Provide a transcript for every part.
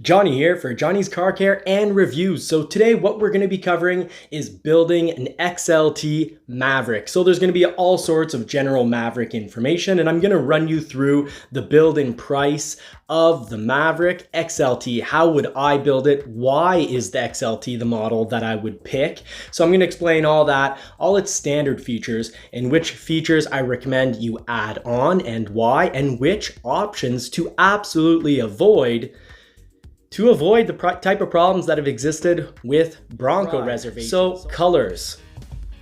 Johnny here for Johnny's Car Care and Reviews. So today what we're going to be covering is building an XLT Maverick. So there's going to be all sorts of general Maverick information, and I'm going to run you through the build and price of the Maverick XLT. How would I build it? Why is the XLT the model that I would pick? So I'm going to explain all that, all its standard features, and which features I recommend you add on and why, and which options to absolutely avoid the type of problems that have existed with Bronco reservations. So colors,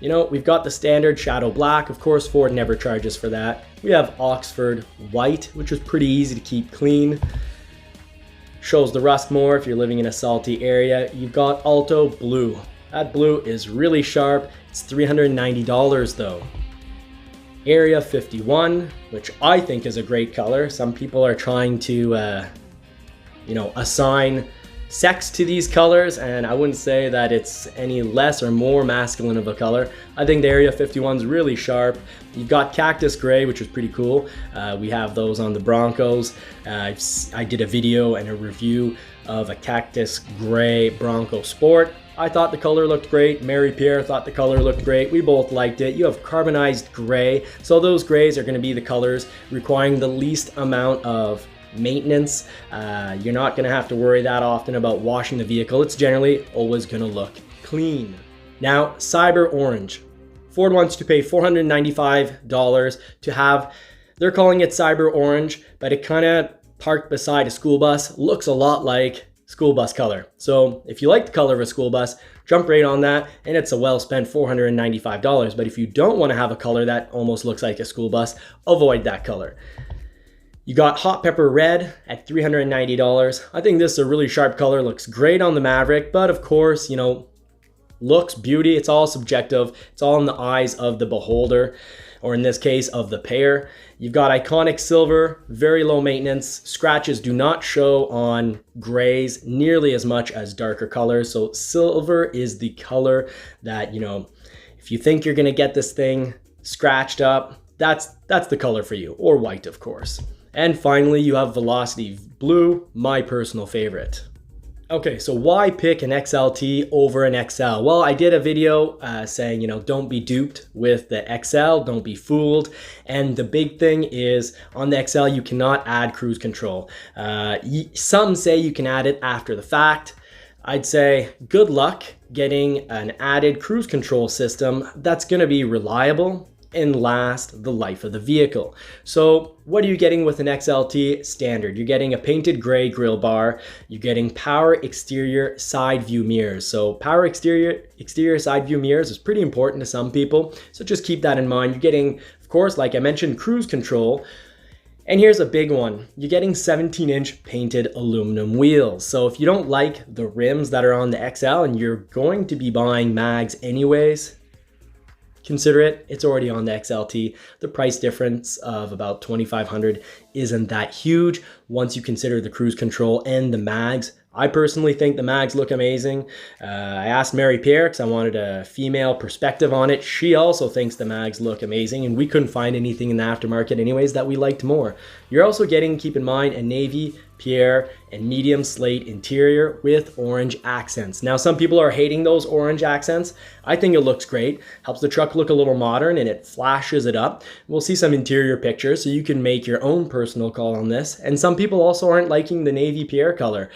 we've got the standard shadow black. Of course, Ford never charges for that. We have Oxford white, which is pretty easy to keep clean. Shows the rust more if you're living in a salty area. You've got Alto blue. That blue is really sharp. It's $390 though. Area 51, which I think is a great color. Some people are trying to assign sex to these colors, and I wouldn't say that it's any less or more masculine of a color. I think the Area 51 is really sharp. You've got Cactus Gray, which is pretty cool. We have those on the Broncos. I did a video and a review of a Cactus Gray Bronco Sport. I thought the color looked great. Mary Pierre thought the color looked great. We both liked it. You have carbonized gray. So those grays are going to be the colors requiring the least amount of maintenance. You're not going to have to worry that often about washing the vehicle. It's generally always going to look clean. Now, Cyber Orange. Ford wants to pay $495 to have, they're calling it Cyber Orange, but it kind of parked beside a school bus, looks a lot like school bus color. So if you like the color of a school bus, jump right on that, and it's a well-spent $495. But if you don't want to have a color that almost looks like a school bus, avoid that color. You got Hot Pepper Red at $390. I think this is a really sharp color, looks great on the Maverick, but of course, looks, beauty, it's all subjective. It's all in the eyes of the beholder, or in this case, of the pair. You've got Iconic Silver, very low maintenance. Scratches do not show on grays nearly as much as darker colors. So silver is the color that, if you think you're gonna get this thing scratched up, that's the color for you, or white, of course. And finally, you have Velocity Blue, my personal favorite. Okay, so why pick an XLT over an XL? Well, I did a video saying, don't be duped with the XL, don't be fooled. And the big thing is on the XL, you cannot add cruise control. Some say you can add it after the fact. I'd say good luck getting an added cruise control system that's gonna be reliable and last the life of the vehicle. So what are you getting with an XLT standard? You're getting a painted gray grille bar. You're getting power exterior side view mirrors. So power exterior side view mirrors is pretty important to some people. So just keep that in mind. You're getting, of course, like I mentioned, cruise control. And here's a big one. You're getting 17-inch painted aluminum wheels. So if you don't like the rims that are on the XL and you're going to be buying mags anyways, consider it. It's already on the XLT. The price difference of about $2,500 isn't that huge once you consider the cruise control and the mags. I personally think the mags look amazing. I asked Mary Pierre because I wanted a female perspective on it. She also thinks the mags look amazing, and we couldn't find anything in the aftermarket anyways that we liked more. You're also getting, keep in mind, a navy, pierre, and medium slate interior with orange accents. Now, some people are hating those orange accents. I think it looks great. Helps the truck look a little modern, and it flashes it up. We'll see some interior pictures so you can make your own personal call on this. And some people also aren't liking the navy pierre color.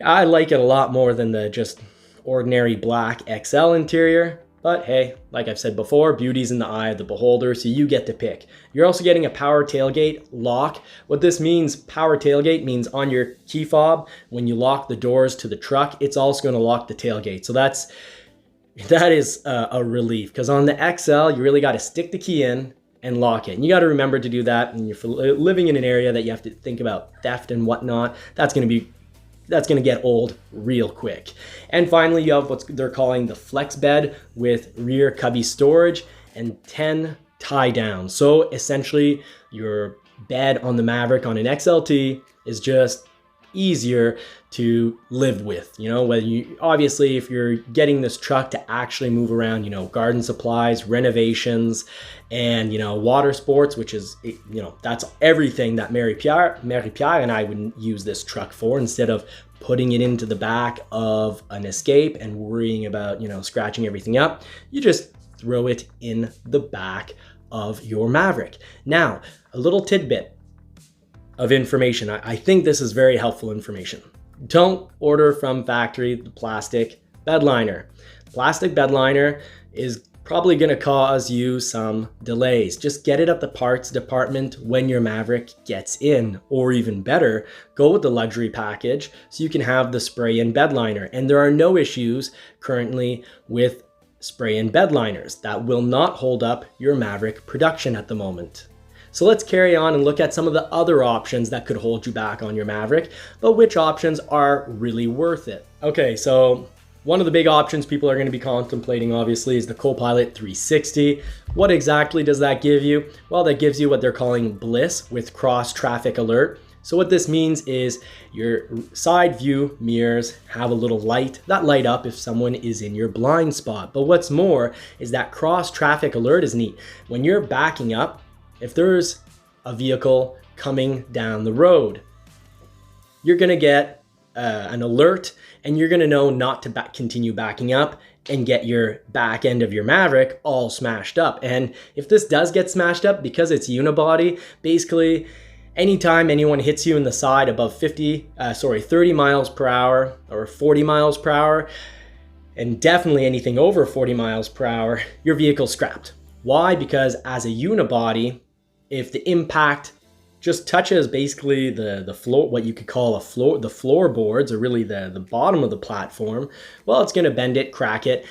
I like it a lot more than the just ordinary black XL interior. But hey, like I've said before, beauty's in the eye of the beholder, so you get to pick. You're also getting a power tailgate lock. What this means, power tailgate, means on your key fob, when you lock the doors to the truck, it's also going to lock the tailgate. So that is a relief, because on the XL, you really got to stick the key in and lock it. And you got to remember to do that. And you're living in an area that you have to think about theft and whatnot. That's going to get old real quick. And finally, you have what they're calling the flex bed with rear cubby storage and 10 tie downs. So essentially, your bed on the Maverick on an XLT is just easier to live with. You know, whether you, obviously, if you're getting this truck to actually move around, you know, garden supplies, renovations, and, you know, water sports, which is, you know, that's everything that Mary-Pierre and I would use this truck for, instead of putting it into the back of an Escape and worrying about, you know, scratching everything up. You just throw it in the back of your Maverick. Now, a little tidbit of information. I think this is very helpful information. Don't order from factory the plastic bed liner. Plastic bed liner is probably going to cause you some delays. Just get it at the parts department when your Maverick gets in, or even better, go with the luxury package so you can have the spray-in bed liner. And there are no issues currently with spray-in bed liners. That will not hold up your Maverick production at the moment. So let's carry on and look at some of the other options that could hold you back on your Maverick, but which options are really worth it. Okay, so one of the big options people are going to be contemplating, obviously, is the Copilot 360. What exactly does that give you? Well, that gives you what they're calling Bliss with cross traffic alert. So what this means is your side view mirrors have a little light that light up if someone is in your blind spot. But what's more is that cross traffic alert is neat. When you're backing up, if there's a vehicle coming down the road, you're going to get an alert, and you're going to know not to continue backing up and get your back end of your Maverick all smashed up. And if this does get smashed up, because it's unibody, basically anytime anyone hits you in the side above 30 miles per hour or 40 miles per hour, and definitely anything over 40 miles per hour, your vehicle's scrapped. Why? Because as a unibody, if the impact just touches basically the floor, what you could call the floorboards, or really the bottom of the platform, well, it's going to bend it, crack it,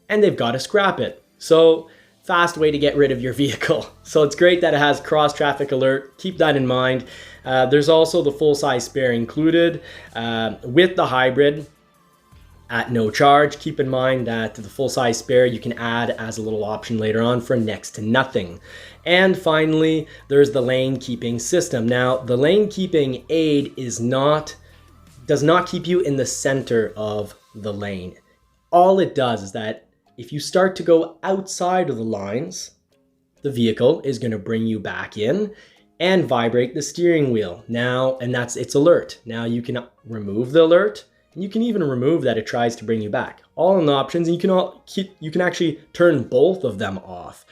and they've got to scrap it. So fast way to get rid of your vehicle. So it's great that it has cross traffic alert. Keep that in mind. There's also the full size spare included with the hybrid at no charge. Keep in mind that the full size spare you can add as a little option later on for next to nothing. And finally, there's the lane keeping system. Now, the lane keeping aid does not keep you in the center of the lane. All it does is that if you start to go outside of the lines, the vehicle is going to bring you back in and vibrate the steering wheel. Now, and it's alert. Now you can remove the alert, and you can even remove that it tries to bring you back. All in the options, and you can actually turn both of them off.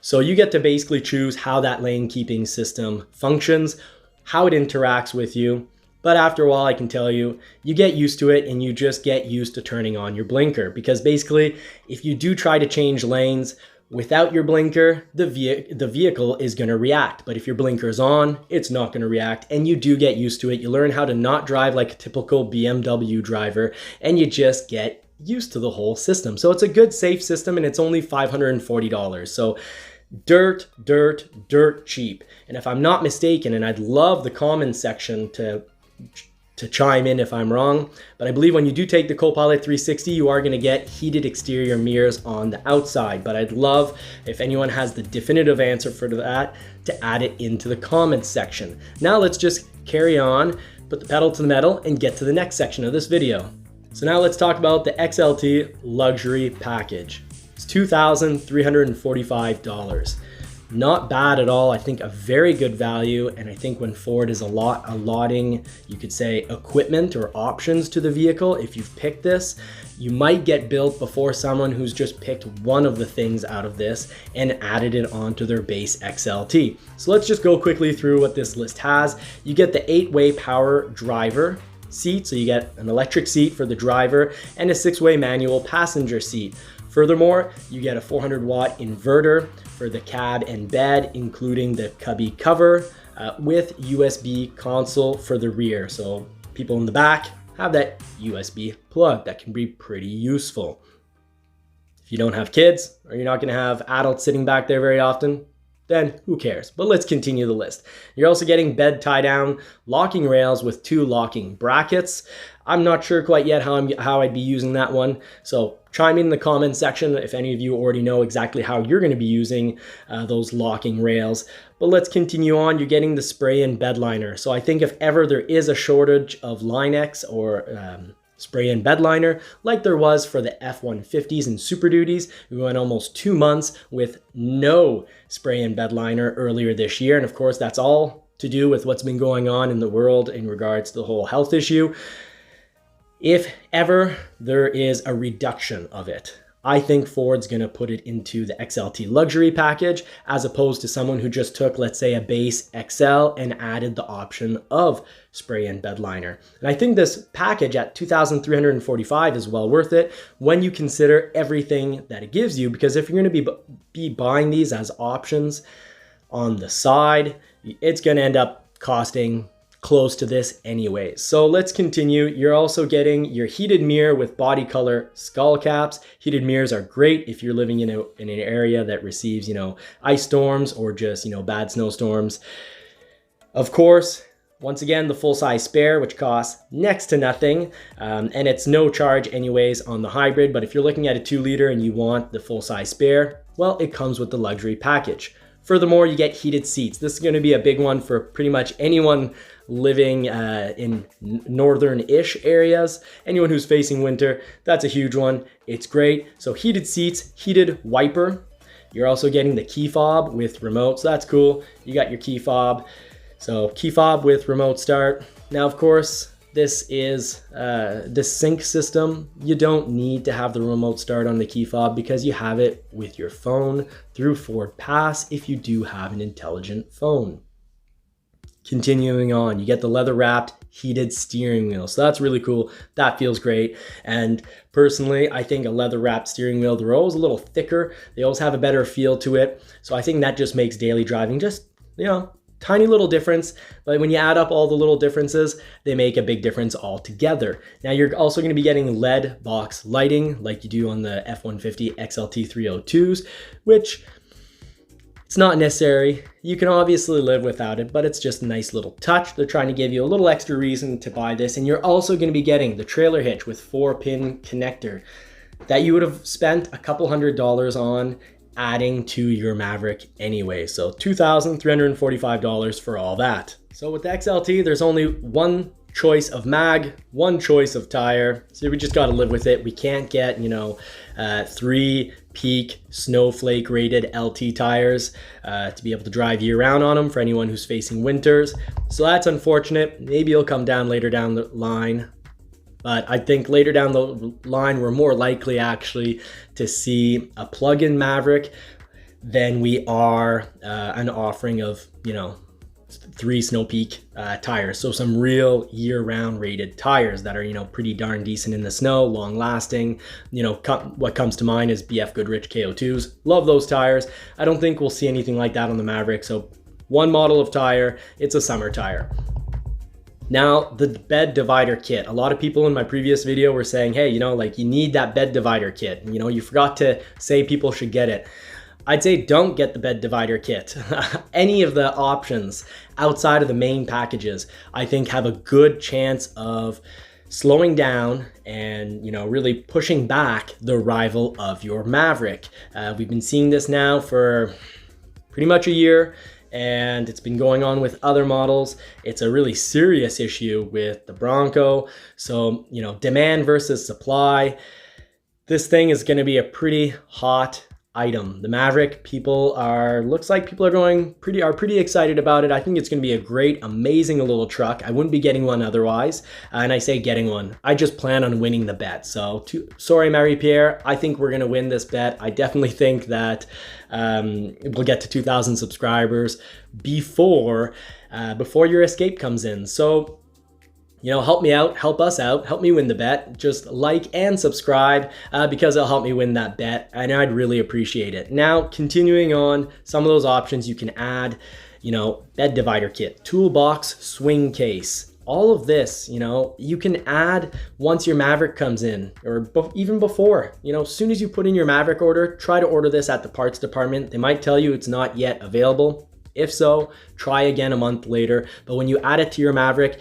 So you get to basically choose how that lane keeping system functions, how it interacts with you. But after a while, I can tell you, you get used to it, and you just get used to turning on your blinker. Because basically, if you do try to change lanes without your blinker, the vehicle is going to react. But if your blinker is on, it's not going to react, and you do get used to it. You learn how to not drive like a typical BMW driver, and you just get used to the whole system. So it's a good, safe system, and it's only $540. So dirt cheap. And if I'm not mistaken, and I'd love the comments section to chime in if I'm wrong, but I believe when you do take the Copilot 360, you are going to get heated exterior mirrors on the outside. But I'd love if anyone has the definitive answer for that to add it into the comments section. Now let's just carry on, put the pedal to the metal, and get to the next section of this video. So now let's talk about the XLT luxury package. It's $2,345. Not bad at all. I think a very good value, and I think when Ford is allotting, you could say, equipment or options to the vehicle, if you've picked this, you might get built before someone who's just picked one of the things out of this and added it onto their base XLT. So let's just go quickly through what this list has. You get the 8-way power driver seat, so you get an electric seat for the driver and a 6-way manual passenger seat. Furthermore, you get a 400-watt inverter for the cab and bed, including the cubby cover with USB console for the rear. So people in the back have that USB plug that can be pretty useful. If you don't have kids, or you're not going to have adults sitting back there very often, then who cares? But let's continue the list. You're also getting bed tie down locking rails with 2 locking brackets. I'm not sure quite yet how I'd be using that one. So chime in the comment section if any of you already know exactly how you're going to be using those locking rails. But let's continue on. You're getting the spray-in bed liner. So I think if ever there is a shortage of Line-X or spray-in bed liner, like there was for the F-150s and Super Duties, we went almost 2 months with no spray-in bed liner earlier this year. And of course, that's all to do with what's been going on in the world in regards to the whole health issue. If ever there is a reduction of it, I think Ford's going to put it into the XLT luxury package as opposed to someone who just took, let's say, a base XL and added the option of spray-in bed liner. And I think this package at $2,345 is well worth it when you consider everything that it gives you, because if you're going to be buying these as options on the side, it's going to end up costing close to this anyways. So let's continue. You're also getting your heated mirror with body color skull caps. Heated mirrors are great if you're living in an area that receives, ice storms or just, bad snowstorms. Of course, once again, the full-size spare, which costs next to nothing, and it's no charge anyways on the hybrid. But if you're looking at a 2-liter and you want the full-size spare, well, it comes with the luxury package. Furthermore, you get heated seats. This is going to be a big one for pretty much anyone living in northern-ish areas. Anyone who's facing winter, that's a huge one. It's great. So heated seats, heated wiper. You're also getting the key fob with remote, so that's cool. You got your key fob. So key fob with remote start. Now, of course, this is this sync system. You don't need to have the remote start on the key fob because you have it with your phone through Ford Pass if you do have an intelligent phone. Continuing on, you get the leather wrapped heated steering wheel. So that's really cool. That feels great. And personally, I think a leather wrapped steering wheel, they're always a little thicker. They always have a better feel to it. So I think that just makes daily driving just, tiny little difference. But when you add up all the little differences, they make a big difference altogether. Now you're also going to be getting LED box lighting like you do on the F-150 XLT 302s, which it's not necessary. You can obviously live without it, but it's just a nice little touch. They're trying to give you a little extra reason to buy this. And you're also going to be getting the trailer hitch with 4-pin connector that you would have spent a couple $100s on adding to your Maverick anyway. So $2,345 for all that. So with the XLT, there's only one choice of mag, one choice of tire. So we just got to live with it. We can't get, 3 peak snowflake rated LT tires to be able to drive year round on them for anyone who's facing winters. So that's unfortunate. Maybe it'll come down later down the line. But I think later down the line, we're more likely actually to see a plug-in Maverick than we are an offering of, 3 Snow Peak tires. So some real year-round rated tires that are, pretty darn decent in the snow, long-lasting. What comes to mind is BF Goodrich KO2s. Love those tires. I don't think we'll see anything like that on the Maverick. So one model of tire, it's a summer tire. Now, the bed divider kit. A lot of people in my previous video were saying, hey, you need that bed divider kit. You forgot to say people should get it. I'd say don't get the bed divider kit. Any of the options outside of the main packages, I think have a good chance of slowing down and, really pushing back the rival of your Maverick. We've been seeing this now for pretty much a year. And it's been going on with other models. It's a really serious issue with the Bronco. So, demand versus supply. This thing is going to be a pretty hot item. The Maverick, looks like people are pretty excited about it. I think it's going to be a great, amazing little truck. I wouldn't be getting one otherwise. And I say getting one. I just plan on winning the bet. So, sorry, Marie-Pierre. I think we're going to win this bet. I definitely think that we'll get to 2,000 subscribers before your Escape comes in. So, help me out, help us out, help me win the bet. Just like and subscribe because it'll help me win that bet, and I'd really appreciate it. Now, continuing on, some of those options you can add, bed divider kit, toolbox swing case, all of this, you can add once your Maverick comes in, or even before, as soon as you put in your Maverick order, try to order this at the parts department. They might tell you it's not yet available. If so, try again a month later. But when you add it to your Maverick,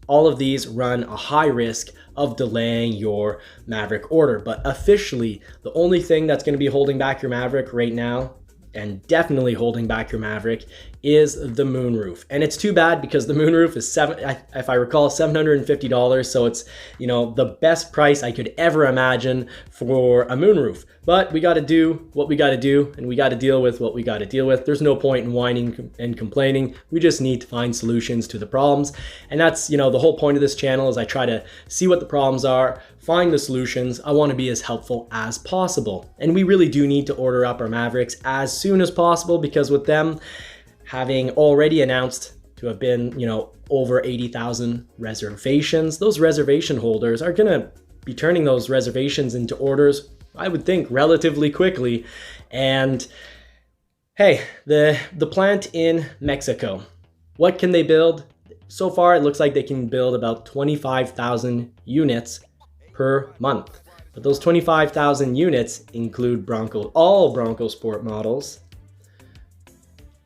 all of these run a high risk of delaying your Maverick order. But officially, the only thing that's going to be holding back your Maverick right now, and definitely holding back your Maverick, is the moonroof. And it's too bad because the moonroof is if I recall, $750. So it's, the best price I could ever imagine for a moonroof. But we got to do what we got to do, and we got to deal with what we got to deal with. There's no point in whining and complaining. We just need to find solutions to the problems. And that's, the whole point of this channel is I try to see what the problems are, find the solutions. I want to be as helpful as possible. And we really do need to order up our Mavericks as soon as possible, because with them having already announced to have been, over 80,000 reservations, those reservation holders are going to be turning those reservations into orders, I would think, relatively quickly. And hey, the plant in Mexico, what can they build? So far, it looks like they can build about 25,000 units per month. But those 25,000 units include all Bronco Sport models,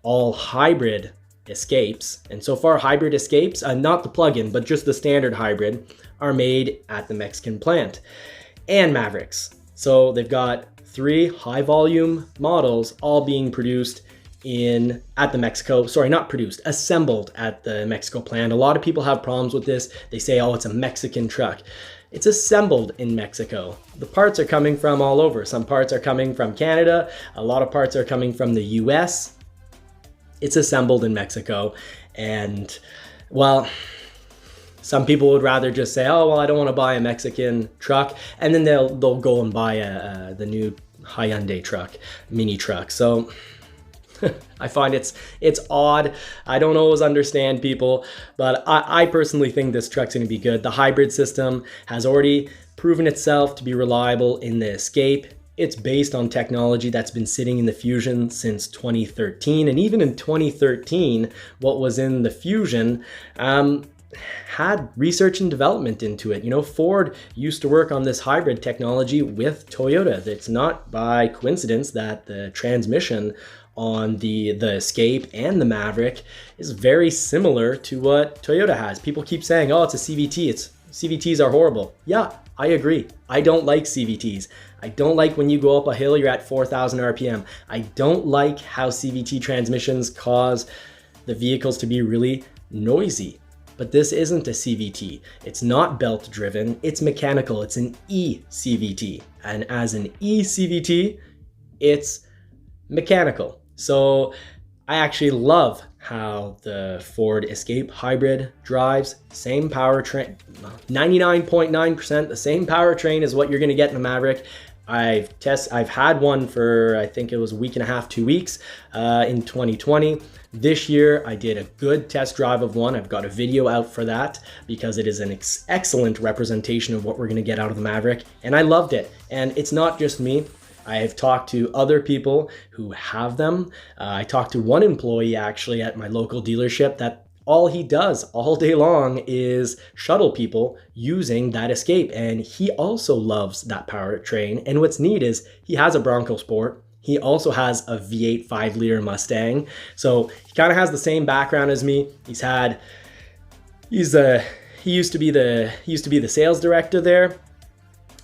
all hybrid Escapes. And so far, hybrid Escapes, not the plug-in, but just the standard hybrid, are made at the Mexican plant, and Mavericks. So they've got 3 high volume models all being produced assembled at the Mexico plant. A lot of people have problems with this. They say, oh, it's a Mexican truck. It's assembled in Mexico. The parts are coming from all over. Some parts are coming from Canada. A lot of parts are coming from the US. It's assembled in Mexico. And, well, some people would rather just say, oh, well, I don't want to buy a Mexican truck. And then they'll go and buy the new Hyundai truck, mini truck. So I find it's odd. I don't always understand people, but I personally think this truck's going to be good. The hybrid system has already proven itself to be reliable in the Escape. It's based on technology that's been sitting in the Fusion since 2013. And even in 2013, what was in the Fusion had research and development into it. Ford used to work on this hybrid technology with Toyota. It's not by coincidence that the transmission on the Escape and the Maverick is very similar to what Toyota has. People keep saying, oh, it's a CVT. CVTs are horrible. Yeah, I agree. I don't like CVTs. I don't like when you go up a hill, you're at 4,000 RPM. I don't like how CVT transmissions cause the vehicles to be really noisy. But this isn't a CVT. It's not belt driven, it's mechanical. It's an e-CVT. And as an e-CVT, it's mechanical. So I actually love how the Ford Escape Hybrid drives. Same powertrain, 99.9%, the same powertrain as what you're gonna get in the Maverick. I've had one for, I think it was a week and a half, 2 weeks in 2020. This year, I did a good test drive of one. I've got a video out for that because it is an excellent representation of what we're gonna get out of the Maverick, and I loved it. And it's not just me. I have talked to other people who have them. I talked to one employee actually at my local dealership that all he does all day long is shuttle people using that Escape. And he also loves that powertrain. And what's neat is he has a Bronco Sport. He also has a V8 5-liter Mustang. So he kind of has the same background as me. He used to be the sales director there.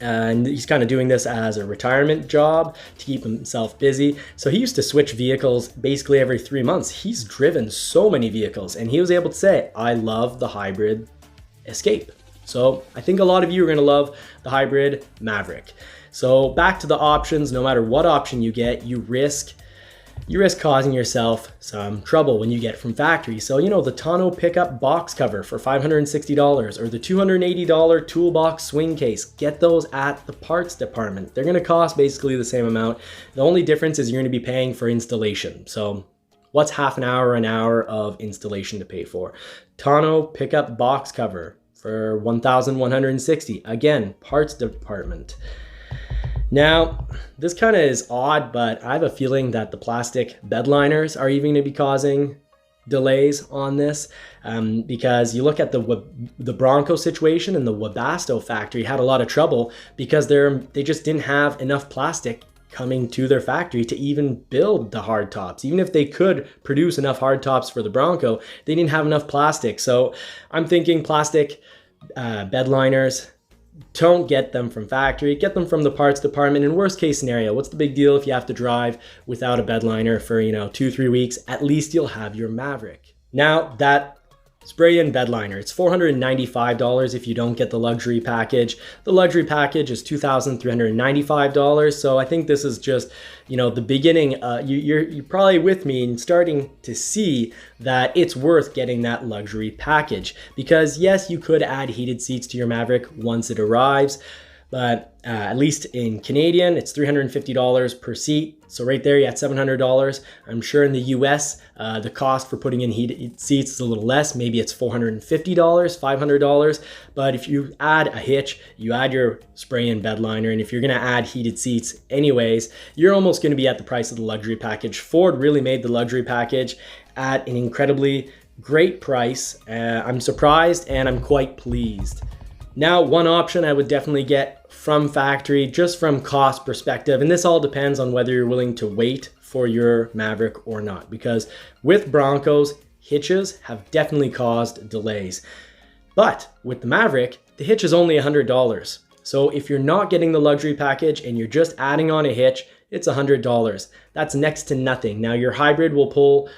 And he's kind of doing this as a retirement job to keep himself busy. So he used to switch vehicles basically every 3 months. He's driven so many vehicles, and he was able to say, I love the hybrid Escape. So I think a lot of you are gonna love the hybrid Maverick. So back to the options, no matter what option you get, you risk causing yourself some trouble when you get from factory. So, the tonneau pickup box cover for $560 or the $280 toolbox swing case, get those at the parts department. They're gonna cost basically the same amount. The only difference is you're gonna be paying for installation. So what's half an hour of installation to pay for? Tonneau pickup box cover for $1,160. Again, parts department. Now, this kind of is odd, but I have a feeling that the plastic bed liners are even going to be causing delays on this, because you look at the Bronco situation, and the Webasto factory had a lot of trouble because they just didn't have enough plastic coming to their factory to even build the hard tops. Even if they could produce enough hard tops for the Bronco, they didn't have enough plastic. So I'm thinking plastic bed liners, don't get them from factory, get them from the parts department. In worst case scenario, what's the big deal if you have to drive without a bed liner for 2-3 weeks? At least you'll have your Maverick. Now that spray-in bed liner, it's $495 if you don't get the luxury package. The luxury package is $2,395. So I think this is just, the beginning. You're probably with me in starting to see that it's worth getting that luxury package, because yes, you could add heated seats to your Maverick once it arrives, but at least in Canadian, it's $350 per seat. So right there, you're at $700. I'm sure in the US, the cost for putting in heated seats is a little less. Maybe it's $450, $500. But if you add a hitch, you add your spray-in bed liner, and if you're gonna add heated seats anyways, you're almost gonna be at the price of the luxury package. Ford really made the luxury package at an incredibly great price. I'm surprised and I'm quite pleased. Now, one option I would definitely get from factory, just from cost perspective, and this all depends on whether you're willing to wait for your Maverick or not, because with Broncos, hitches have definitely caused delays. But with the Maverick, the hitch is only $100. So if you're not getting the luxury package and you're just adding on a hitch, it's $100. That's next to nothing. Now your hybrid will pull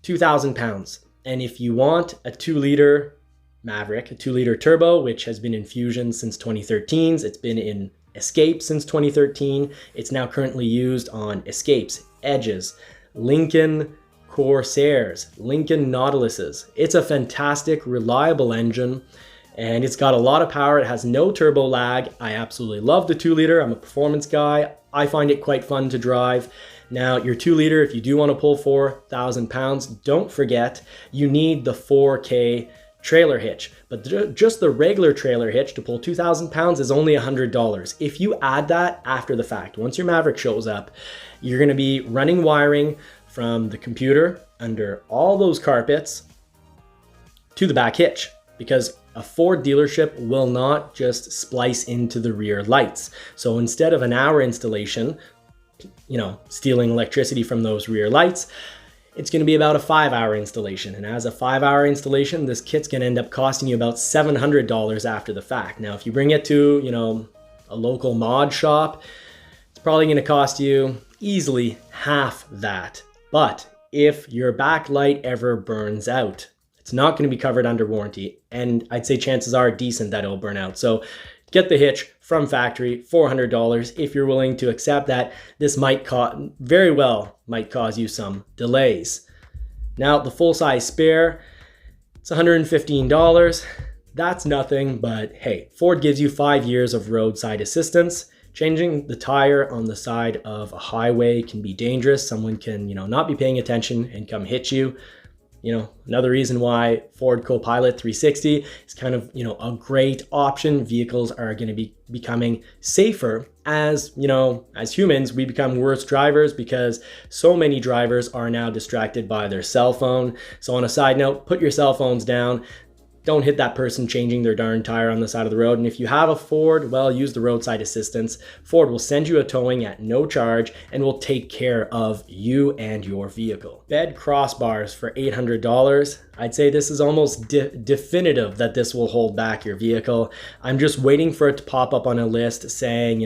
2,000 pounds. And if you want a 2-liter Maverick, a 2-liter turbo, which has been in Fusion since 2013. It's been in Escape since 2013. It's now currently used on Escapes, Edges, Lincoln Corsairs, Lincoln Nautiluses. It's a fantastic, reliable engine, and it's got a lot of power. It has no turbo lag. I absolutely love the 2-liter. I'm a performance guy. I find it quite fun to drive. Now, your 2-liter, if you do want to pull 4,000 pounds, don't forget you need the 4K trailer hitch, but just the regular trailer hitch to pull 2,000 pounds is only $100. If you add that after the fact, once your Maverick shows up, you're going to be running wiring from the computer under all those carpets to the back hitch, because a Ford dealership will not just splice into the rear lights. So instead of an hour installation, stealing electricity from those rear lights, it's going to be about a 5-hour installation. And as a 5-hour installation, this kit's going to end up costing you about $700 after the fact. Now, if you bring it to, a local mod shop, it's probably going to cost you easily half that. But if your backlight ever burns out, it's not going to be covered under warranty. And I'd say chances are decent that it'll burn out. So get the hitch from factory, $400. If you're willing to accept that, this very well might cause you some delays. Now, the full-size spare, it's $115. That's nothing, but hey, Ford gives you 5 years of roadside assistance. Changing the tire on the side of a highway can be dangerous. Someone can, not be paying attention and come hit you. Another reason why Ford Copilot 360 is kind of, a great option. Vehicles are going to be becoming safer as, as humans, we become worse drivers because so many drivers are now distracted by their cell phone. So on a side note, put your cell phones down. Don't hit that person changing their darn tire on the side of the road. And if you have a Ford, well, use the roadside assistance. Ford will send you a towing at no charge and will take care of you and your vehicle. Bed crossbars for $800. I'd say this is almost definitive that this will hold back your vehicle. I'm just waiting for it to pop up on a list saying,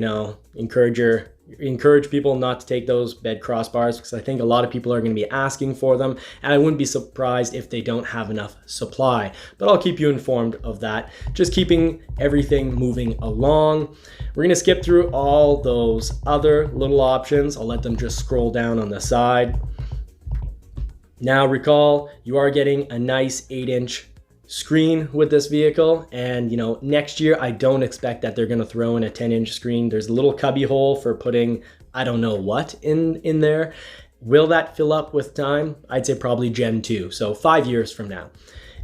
encourage people not to take those bed crossbars, because I think a lot of people are going to be asking for them, and I wouldn't be surprised if they don't have enough supply, but I'll keep you informed of that. Just keeping everything moving along. We're going to skip through all those other little options. I'll let them just scroll down on the side. Now recall, you are getting a nice 8-inch screen with this vehicle, and next year I don't expect that they're going to throw in a 10-inch screen. There's a little cubby hole for putting I don't know what in there. Will that fill up with time? I'd say probably Gen 2, so 5 years from now.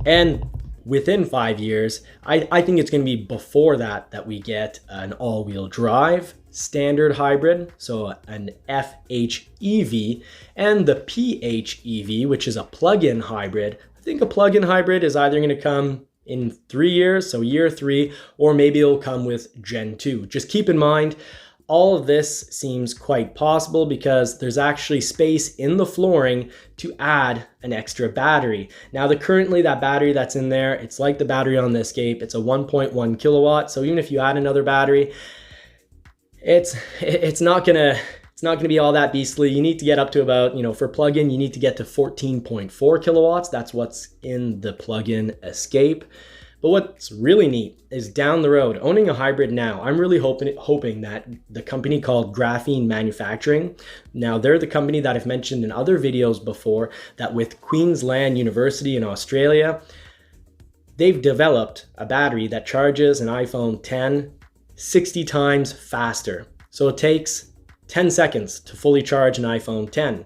And within 5 years. I think it's going to be before that we get an all-wheel drive standard hybrid, so an FHEV, and the PHEV, which is a plug-in hybrid. I think a plug-in hybrid is either going to come in 3 years, so year 3, or maybe it'll come with Gen 2. Just keep in mind, all of this seems quite possible because there's actually space in the flooring to add an extra battery. Now, currently that battery that's in there, it's like the battery on the Escape. It's a 1.1 kilowatt. So even if you add another battery, it's not gonna be all that beastly. You need to get up to about, for plug-in, you need to get to 14.4 kilowatts. That's what's in the plug-in Escape. But what's really neat is down the road, owning a hybrid now, I'm really hoping that the company called Graphene Manufacturing, now they're the company that I've mentioned in other videos before, that with Queensland University in Australia, they've developed a battery that charges an iPhone X 60 times faster. So it takes 10 seconds to fully charge an iPhone X.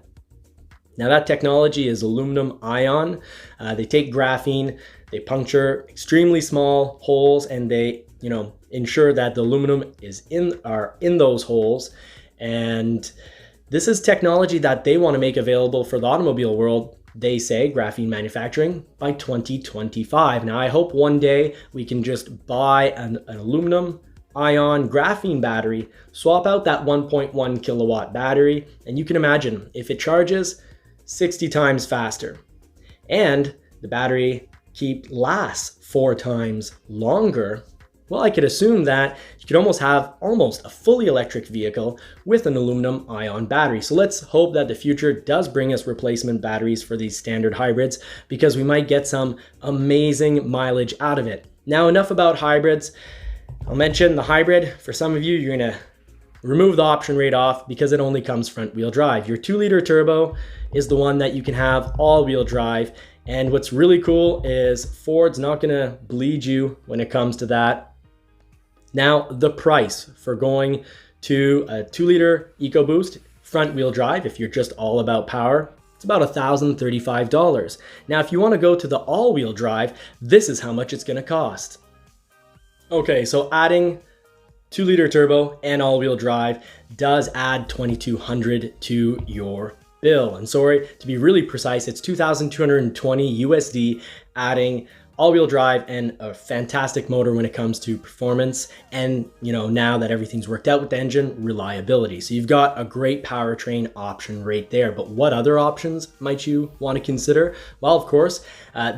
Now that technology is aluminum ion. They take graphene, they puncture extremely small holes, and they, ensure that the aluminum is in those holes. And this is technology that they want to make available for the automobile world. They say, Graphene Manufacturing, by 2025. Now I hope one day we can just buy an aluminum ion graphene battery, swap out that 1.1 kilowatt battery, and you can imagine if it charges 60 times faster and the battery lasts 4 times longer, well, I could assume that you could almost have a fully electric vehicle with an aluminum ion battery. So let's hope that the future does bring us replacement batteries for these standard hybrids, because we might get some amazing mileage out of it. Now, enough about hybrids. I'll mention the hybrid. For some of you, you're gonna remove the option rate off because it only comes front wheel drive. Your 2-liter turbo is the one that you can have all wheel drive. And what's really cool is Ford's not gonna bleed you when it comes to that. Now, the price for going to a 2-liter EcoBoost front wheel drive, if you're just all about power, it's about $1,035. Now, if you wanna go to the all-wheel drive, this is how much it's gonna cost. Okay, so adding 2-liter turbo and all-wheel drive does add $2,200 to your bill. And sorry, to be really precise, it's $2,220 USD, adding all-wheel drive and a fantastic motor when it comes to performance, and now that everything's worked out with the engine, reliability. So you've got a great powertrain option right there. But what other options might you want to consider? Well, of course,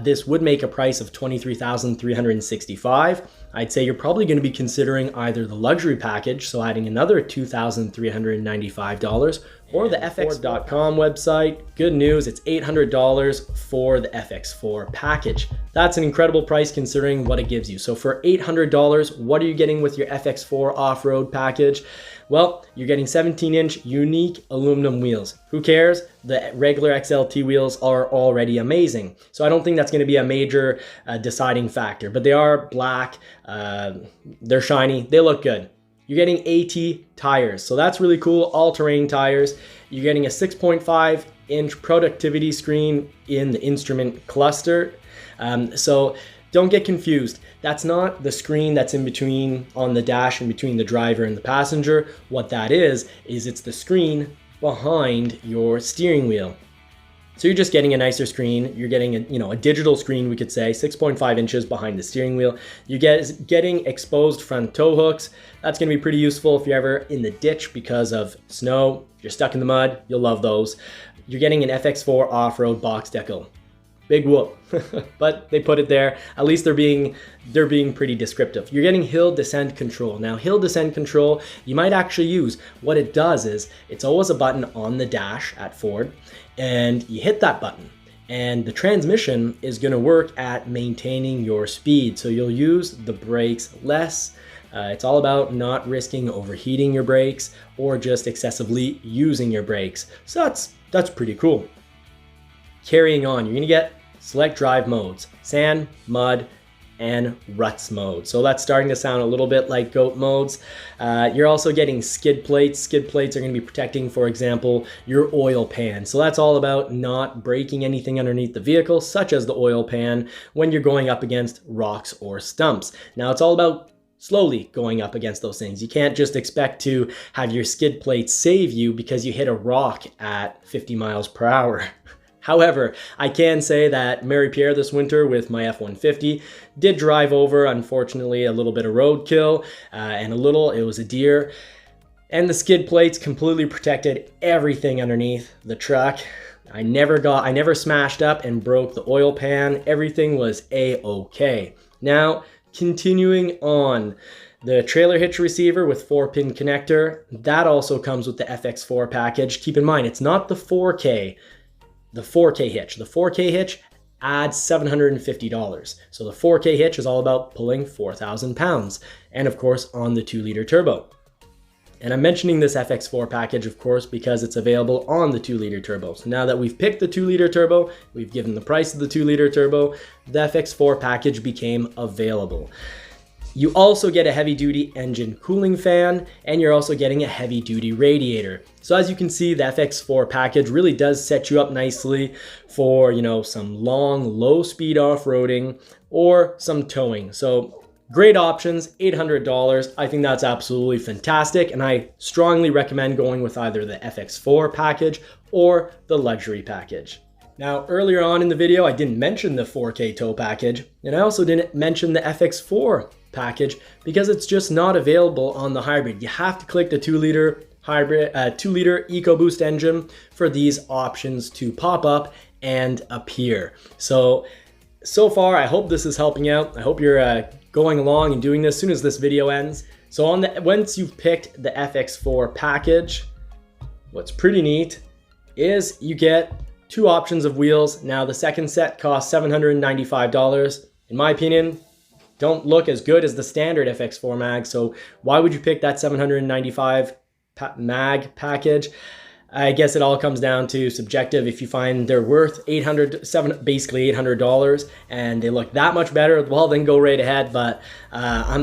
this would make a price of $23,365. I'd say you're probably going to be considering either the luxury package, so adding another $2,395, or the FX4.com website. Good news, it's $800 for the FX4 package. That's an incredible price considering what it gives you. So for $800, what are you getting with your FX4 off-road package? Well, you're getting 17-inch unique aluminum wheels. Who cares? The regular XLT wheels are already amazing. So I don't think that's going to be a major deciding factor, but they are black, they're shiny, they look good. You're getting AT tires, so that's really cool, all-terrain tires. You're getting a 6.5-inch productivity screen in the instrument cluster. So don't get confused. That's not the screen that's in between on the dash, in between the driver and the passenger. What that is it's the screen behind your steering wheel. So you're just getting a nicer screen. You're getting a digital screen, we could say, 6.5 inches behind the steering wheel. You're getting exposed front tow hooks. That's gonna be pretty useful if you're ever in the ditch because of snow, if you're stuck in the mud, you'll love those. You're getting an FX4 off-road box decal. Big whoop, but they put it there. At least they're being pretty descriptive. You're getting hill descent control. Now, hill descent control, you might actually use. What it does is, it's always a button on the dash at Ford, and you hit that button, and the transmission is gonna work at maintaining your speed. So you'll use the brakes less. It's all about not risking overheating your brakes or just excessively using your brakes. So that's pretty cool. Carrying on, you're gonna get select drive modes: sand, mud, and ruts mode. So that's starting to sound a little bit like goat modes. You're also getting skid plates. Skid plates are going to be protecting, for example, your oil pan. So that's all about not breaking anything underneath the vehicle, such as the oil pan, when you're going up against rocks or stumps. Now it's all about slowly going up against those things. You can't just expect to have your skid plates save you because you hit a rock at 50 miles per hour. However, I can say that Mary Pierre this winter with my F-150 did drive over, unfortunately, a little bit of roadkill and it was a deer. And the skid plates completely protected everything underneath the truck. I never smashed up and broke the oil pan. Everything was a-okay. Now, continuing on, the trailer hitch receiver with 4-pin connector, that also comes with the FX4 package. Keep in mind, it's not the 4K hitch. The 4K hitch adds $750. So the 4K hitch is all about pulling 4,000 pounds, and of course on the 2-liter turbo. And I'm mentioning this FX4 package, of course, because it's available on the 2-liter turbo. So now that we've picked the 2-liter turbo, we've given the price of the 2-liter turbo, the FX4 package became available. You also get a heavy-duty engine cooling fan, and you're also getting a heavy-duty radiator. So as you can see, the FX4 package really does set you up nicely for, some long, low-speed off-roading or some towing. So great options, $800. I think that's absolutely fantastic, and I strongly recommend going with either the FX4 package or the luxury package. Now, earlier on in the video, I didn't mention the 4K tow package, and I also didn't mention the FX4 package because it's just not available on the hybrid. You have to click the 2-liter hybrid, 2-liter EcoBoost engine for these options to pop up and appear. So far, I hope this is helping out. I hope you're going along and doing this as soon as this video ends. So once you've picked the FX4 package, what's pretty neat is you get 2 options of wheels. Now the second set costs $795. In my opinion, don't look as good as the standard FX4 mag, so why would you pick that $795 mag package? I guess it all comes down to subjective. If you find they're worth basically $800 and they look that much better, well then go right ahead, but I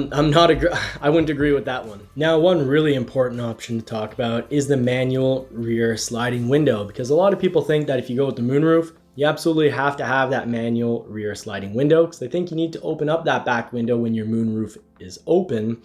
wouldn't agree with that one. Now, one really important option to talk about is the manual rear sliding window, because a lot of people think that if you go with the moonroof, you absolutely have to have that manual rear sliding window, because I think you need to open up that back window when your moonroof is open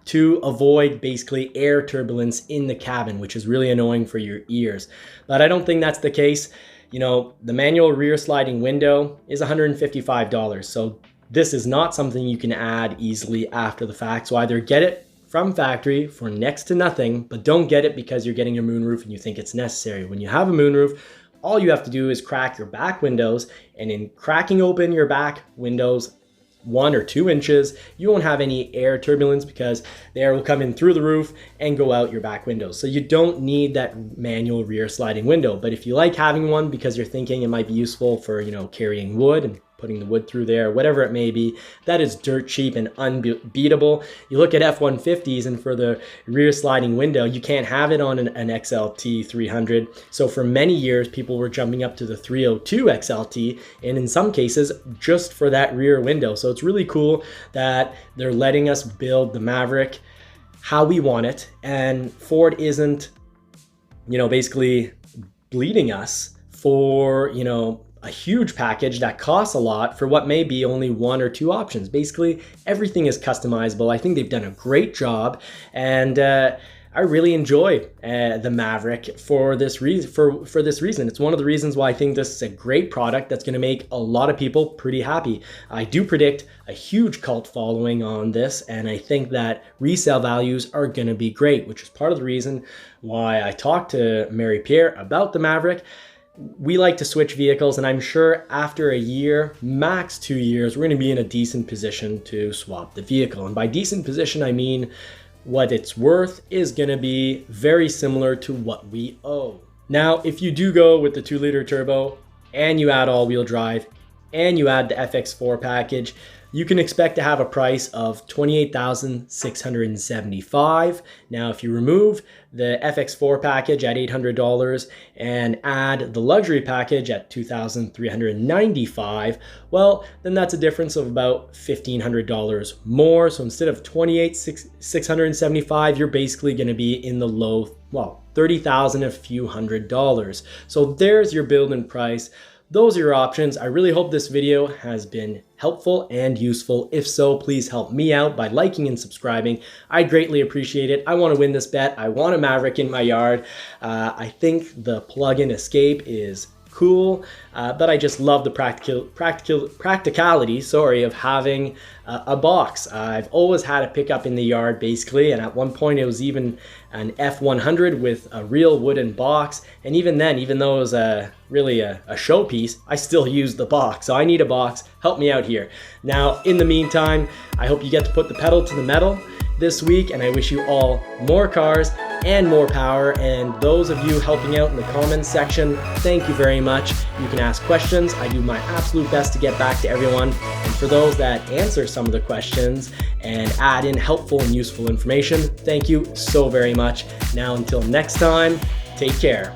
to avoid basically air turbulence in the cabin, which is really annoying for your ears. But I don't think that's the case. The manual rear sliding window is $155. So this is not something you can add easily after the fact. So either get it from factory for next to nothing, but don't get it because you're getting a moonroof and you think it's necessary. When you have a moonroof, all you have to do is crack your back windows, and in cracking open your back windows 1 or 2 inches, you won't have any air turbulence because the air will come in through the roof and go out your back windows. So you don't need that manual rear sliding window. But if you like having one because you're thinking it might be useful for, carrying wood and putting the wood through there, whatever it may be, that is dirt cheap and unbeatable. You look at F-150s, and for the rear sliding window, you can't have it on an XLT 300. So for many years, people were jumping up to the 302 XLT, and in some cases, just for that rear window. So it's really cool that they're letting us build the Maverick how we want it, and Ford isn't, basically bleeding us for, a huge package that costs a lot for what may be only 1 or 2 options. Basically, everything is customizable. I think they've done a great job, and I really enjoy the Maverick for this reason. For this reason, it's one of the reasons why I think this is a great product that's going to make a lot of people pretty happy. I do predict a huge cult following on this, and I think that resale values are going to be great, which is part of the reason why I talked to Mary Pierre about the Maverick. We like to switch vehicles, and I'm sure after a year, max 2 years, we're going to be in a decent position to swap the vehicle. And by decent position, I mean what it's worth is going to be very similar to what we owe. Now, if you do go with the 2-liter turbo and you add all-wheel drive and you add the FX4 package, you can expect to have a price of $28,675. Now, if you remove the FX4 package at $800 and add the luxury package at $2,395, well, then that's a difference of about $1,500 more. So instead of $28,675, you're basically going to be in the low, well, $30,000, a few $100s. So there's your build-in price. Those are your options. I really hope this video has been helpful and useful. If so, please help me out by liking and subscribing. I'd greatly appreciate it. I want to win this bet. I want a Maverick in my yard. I think the plug-in Escape is cool, but I just love the practicality, of having a box. I've always had a pickup in the yard basically, and at one point it was even an F100 with a real wooden box, and even then, even though it was really a showpiece, I still used the box. So I need a box. Help me out here. Now, in the meantime, I hope you get to put the pedal to the metal this week, and I wish you all more cars and more power. And those of you helping out in the comments section, thank you very much. You can ask questions. I do my absolute best to get back to everyone. And for those that answer some of the questions and add in helpful and useful information, thank you so very much. Now, until next time, take care.